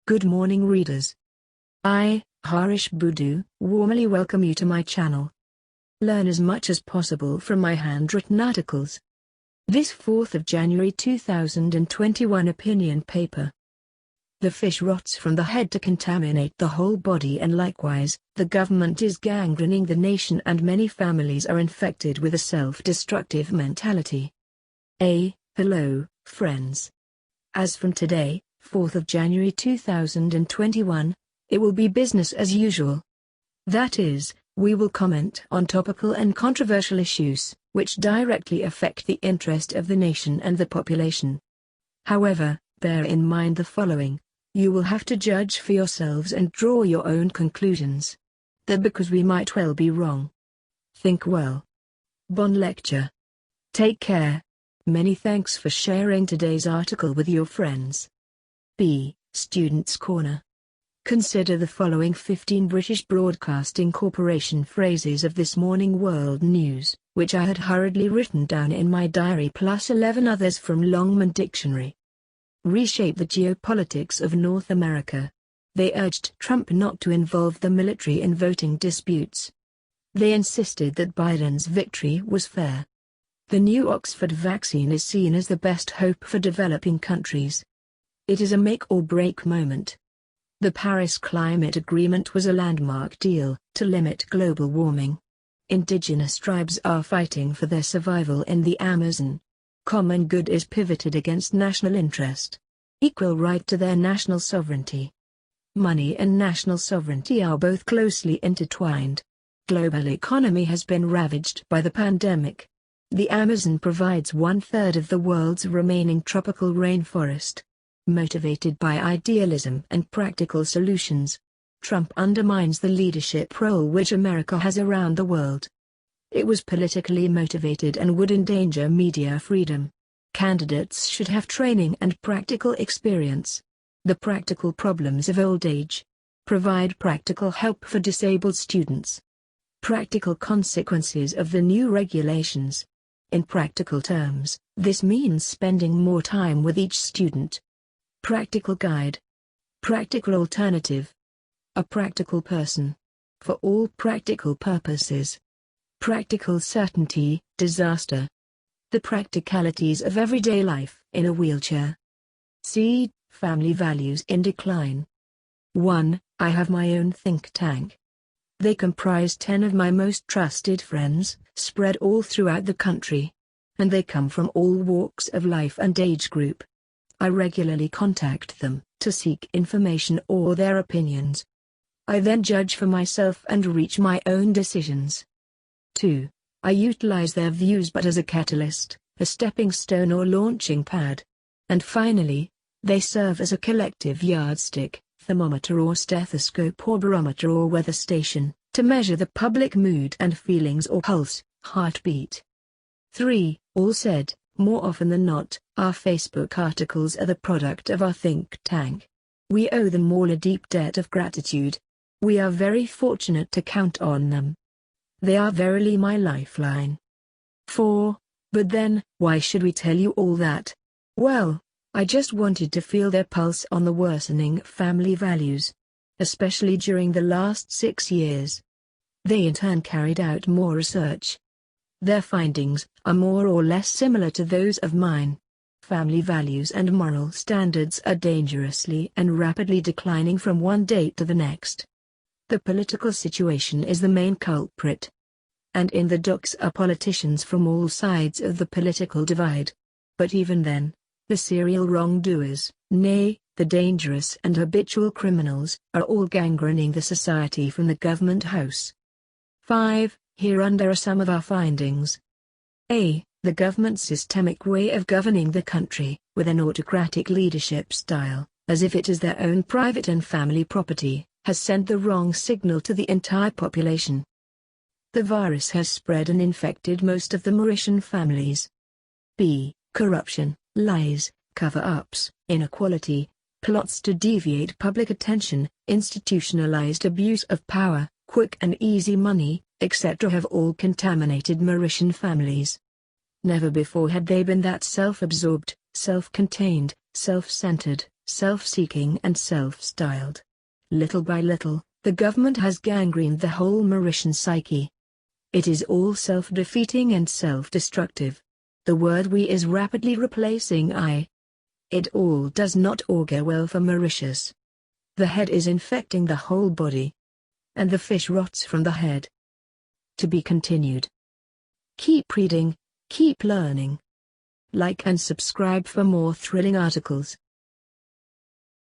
Good morning readers. I, Harish Budu, warmly welcome you to my channel. Learn as much as possible from my handwritten articles. This 4th of January 2021 opinion paper. The fish rots from the head to contaminate the whole body, and likewise, the government is gangrening the nation and many families are infected with a self-destructive mentality. Hello, friends. As from today, 4th of January 2021, it will be business as usual. That is, we will comment on topical and controversial issues, which directly affect the interest of the nation and the population. However, bear in mind the following: you will have to judge for yourselves and draw your own conclusions. That because we might well be wrong. Think well. Bon lecture. Take care. Many thanks for sharing today's article with your friends. Students' Corner. Consider the following 15 British Broadcasting Corporation phrases of this morning world news, which I had hurriedly written down in my diary, plus 11 others from Longman Dictionary. Reshape the geopolitics of North America. They urged Trump not to involve the military in voting disputes. They insisted that Biden's victory was fair. The new Oxford vaccine is seen as the best hope for developing countries. It is a make-or-break moment. The Paris Climate Agreement was a landmark deal to limit global warming. Indigenous tribes are fighting for their survival in the Amazon. Common good is pivoted against national interest. Equal right to their national sovereignty. Money and national sovereignty are both closely intertwined. Global economy has been ravaged by the pandemic. The Amazon provides 1/3 of the world's remaining tropical rainforest. Motivated by idealism and practical solutions, Trump undermines the leadership role which America has around the world. It was politically motivated and would endanger media freedom. Candidates should have training and practical experience. The practical problems of old age. Provide practical help for disabled students. Practical consequences of the new regulations. In practical terms, this means spending more time with each student. Practical guide. Practical alternative. A practical person. For all practical purposes. Practical certainty, disaster. The practicalities of everyday life in a wheelchair. Family values in decline. 1. I have my own think tank. They comprise 10 of my most trusted friends, spread all throughout the country. And they come from all walks of life and age group. I regularly contact them to seek information or their opinions. I then judge for myself and reach my own decisions. 2. I utilize their views but as a catalyst, a stepping stone or launching pad. And finally, they serve as a collective yardstick, thermometer or stethoscope or barometer or weather station, to measure the public mood and feelings or pulse, heartbeat. 3. All said, more often than not, our Facebook articles are the product of our think tank. We owe them all a deep debt of gratitude. We are very fortunate to count on them. They are verily my lifeline. 4. But then, why should we tell you all that? Well, I just wanted to feel their pulse on the worsening family values. Especially during the last 6 years. They in turn carried out more research. Their findings are more or less similar to those of mine. Family values and moral standards are dangerously and rapidly declining from one date to the next. The political situation is the main culprit. And in the docs are politicians from all sides of the political divide. But even then, the serial wrongdoers, nay, the dangerous and habitual criminals, are all gangrening the society from the government house. 5. Hereunder are some of our findings. A. The government's systemic way of governing the country, with an autocratic leadership style, as if it is their own private and family property, has sent the wrong signal to the entire population. The virus has spread and infected most of the Mauritian families. B. Corruption, lies, cover-ups, inequality, plots to deviate public attention, institutionalized abuse of power, quick and easy money, etc. have all contaminated Mauritian families. Never before had they been that self-absorbed, self-contained, self-centered, self-seeking and self-styled. Little by little, the government has gangrened the whole Mauritian psyche. It is all self-defeating and self-destructive. The word we is rapidly replacing I. It all does not augur well for Mauritius. The head is infecting the whole body. And the fish rots from the head. To be continued. Keep reading, keep learning. Like and subscribe for more thrilling articles.